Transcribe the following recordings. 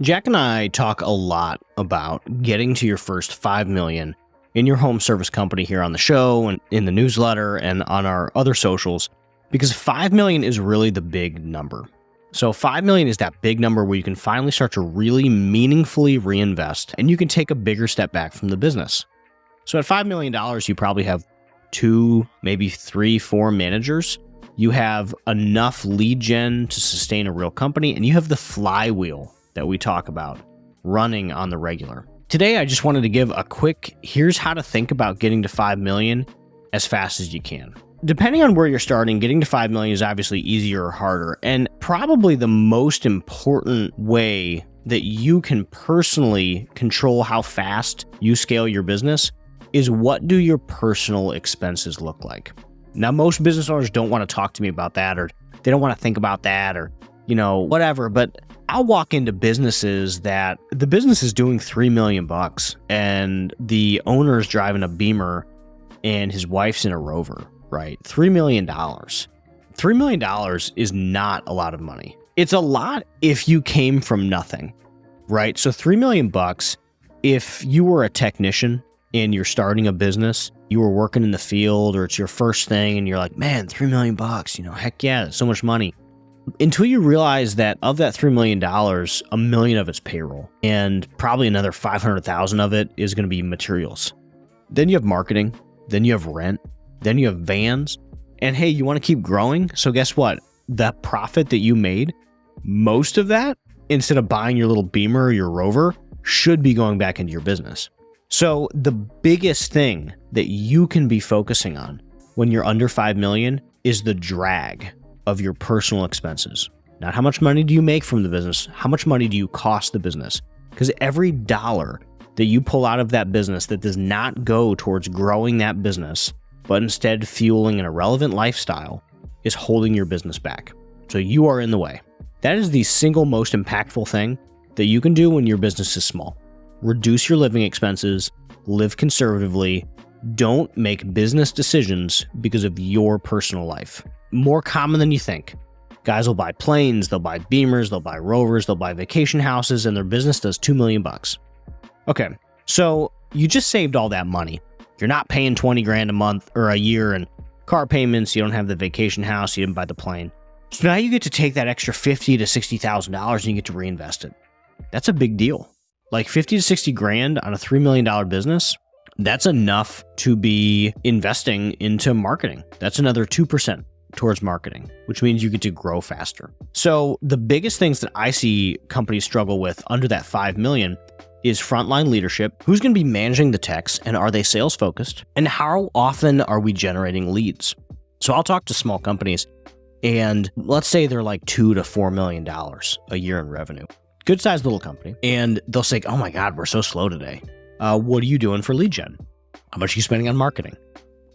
Jack and I talk a lot about getting to your first 5 million in your home service company here on the show and in the newsletter and on our other socials, because 5 million is really the big number. So 5 million is that big number where you can finally start to really meaningfully reinvest and you can take a bigger step back from the business. So at $5 million, you probably have 2, maybe 3, 4 managers. You have enough lead gen to sustain a real company, and you have the flywheel that we talk about running on the regular. Today, I just wanted to give a quick, here's how to think about getting to 5 million as fast as you can. Depending on where you're starting, getting to 5 million is obviously easier or harder. And probably the most important way that you can personally control how fast you scale your business is, what do your personal expenses look like? Now, most business owners don't want to talk to me about that, or they don't want to think about that, or, whatever. But I'll walk into businesses that the business is doing $3 million and the owner's driving a Beamer and his wife's in a Rover, right? $3 million. $3 million is not a lot of money. It's a lot if you came from nothing, right? So $3 million, if you were a technician and you're starting a business, you were working in the field, or it's your first thing and you're like, man, $3 million, heck yeah, that's so much money. Until you realize that of that $3 million, $1 million of it's payroll, and probably another 500,000 of it is going to be materials. Then you have marketing, then you have rent, then you have vans, and hey, you want to keep growing. So guess what? That profit that you made, most of that, instead of buying your little Beamer or your Rover, should be going back into your business. So the biggest thing that you can be focusing on when you're under 5 million is the drag of your personal expenses. Not how much money do you make from the business, how much money do you cost the business? Because every dollar that you pull out of that business that does not go towards growing that business, but instead fueling an irrelevant lifestyle, is holding your business back. So you are in the way. That is the single most impactful thing that you can do when your business is small. Reduce your living expenses, live conservatively, don't make business decisions because of your personal life. More common than you think. Guys will buy planes, they'll buy Beamers, they'll buy Rovers, they'll buy vacation houses, and their business does $2 million. Okay, so you just saved all that money. You're not paying 20 grand a month or a year in car payments, you don't have the vacation house, you didn't buy the plane. So now you get to take that extra $50,000 to $60,000 and you get to reinvest it. That's a big deal. Like 50 to 60 grand on a $3 million business, that's enough to be investing into marketing. That's another 2% towards marketing, which means you get to grow faster. So the biggest things that I see companies struggle with under that 5 million is frontline leadership. Who's going to be managing the techs, and are they sales focused? And how often are we generating leads? So I'll talk to small companies, and let's say they're like $2 to $4 million a year in revenue. Good sized little company. And they'll say, oh my God, we're so slow today. What are you doing for lead gen? How much are you spending on marketing?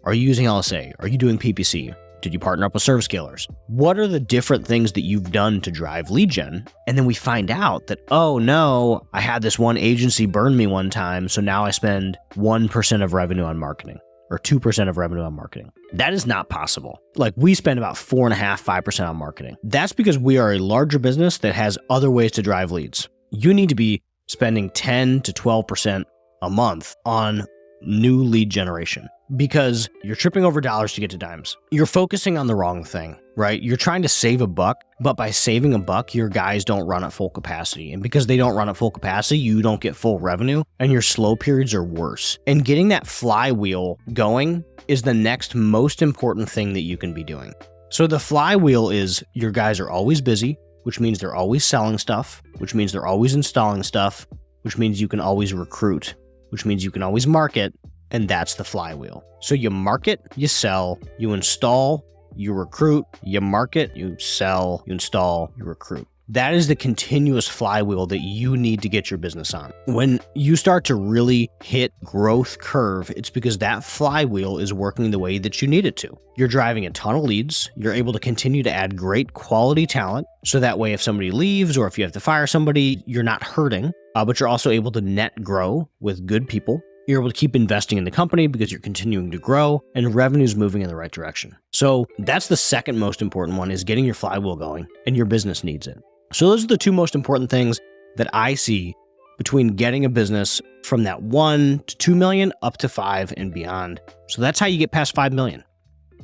Are you using LSA? Are you doing PPC? Did you partner up with service scalers? What are the different things that you've done to drive lead gen? And then we find out that, oh no, I had this one agency burn me one time, so now I spend 1% of revenue on marketing, or 2% of revenue on marketing. That is not possible. Like, we spend about 4.5%, 5% on marketing. That's because we are a larger business that has other ways to drive leads. You need to be spending 10 to 12% a month on new lead generation, because you're tripping over dollars to get to dimes. You're focusing on the wrong thing, right? You're trying to save a buck, but by saving a buck, your guys don't run at full capacity. And because they don't run at full capacity, you don't get full revenue, and your slow periods are worse. And getting that flywheel going is the next most important thing that you can be doing. So the flywheel is, your guys are always busy, which means they're always selling stuff, which means they're always installing stuff, which means you can always recruit, which means you can always market, and that's the flywheel. So you market, you sell, you install, you recruit, you market, you sell, you install, you recruit. That is the continuous flywheel that you need to get your business on. When you start to really hit growth curve, it's because that flywheel is working the way that you need it to. You're driving a ton of leads. You're able to continue to add great quality talent. So that way, if somebody leaves or if you have to fire somebody, you're not hurting, but you're also able to net grow with good people. You're able to keep investing in the company because you're continuing to grow and revenue's moving in the right direction. So that's the second most important one, is getting your flywheel going, and your business needs it. So those are the two most important things that I see between getting a business from that 1 to 2 million up to 5 and beyond. So that's how you get past 5 million.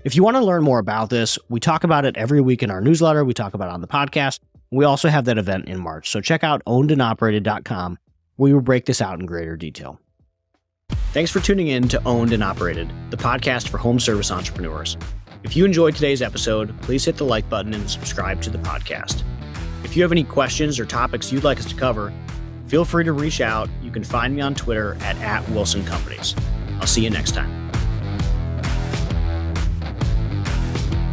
If you want to learn more about this, we talk about it every week in our newsletter. We talk about it on the podcast. We also have that event in March. So check out ownedandoperated.com, where we will break this out in greater detail. Thanks for tuning in to Owned and Operated, the podcast for home service entrepreneurs. If you enjoyed today's episode, please hit the like button and subscribe to the podcast. If you have any questions or topics you'd like us to cover, feel free to reach out. You can find me on Twitter at @WilsonCompanies. I'll see you next time.